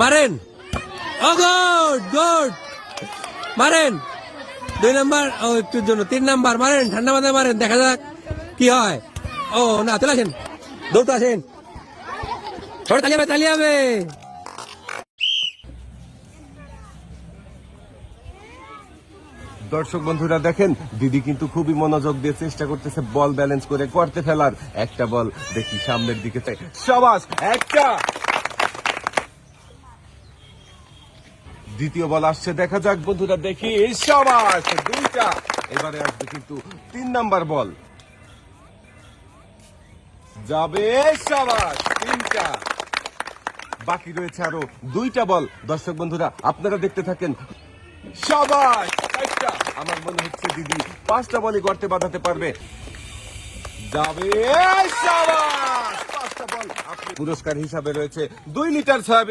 মারেন। ও good good, মারেন 2 number. ও একটুর জন্য 3 নাম্বার মারেন, ঠান্ডা মাথায় মারেন, দেখা যাক কি হয়। ও না, চলে আসেন, দৌড়তে আসেন, ছোট তালি হবে, তালি হবে। দর্শক বন্ধুরা দেখেন, দিদি কিন্তু খুবই মনোযোগ দিয়ে চেষ্টা করতেছে বল ব্যালেন্স করে করতে ফেলার। একটা বল দেখি সামনের দিকে চাই, শাবাশ একটা। দ্বিতীয় বল আসছে, দেখা যাক বন্ধুরা, দেখি শাবাশ দুইটা। এবারে আসবে কিন্তু 3 নাম্বার বল, যাবে শাবাশ তিনটা। বাকি রয়েছে আরো 2টা বল। দর্শক বন্ধুরা আপনারা দেখতে থাকেন, শাবাশ চারটা। আমার মনে হচ্ছে দিদি 5টা বলই করতে বাঁধাতে পারবে, যাবে শাবাশ 5টা বল। পুরস্কার হিসাবে রয়েছে 2 লিটার সয়াবিন।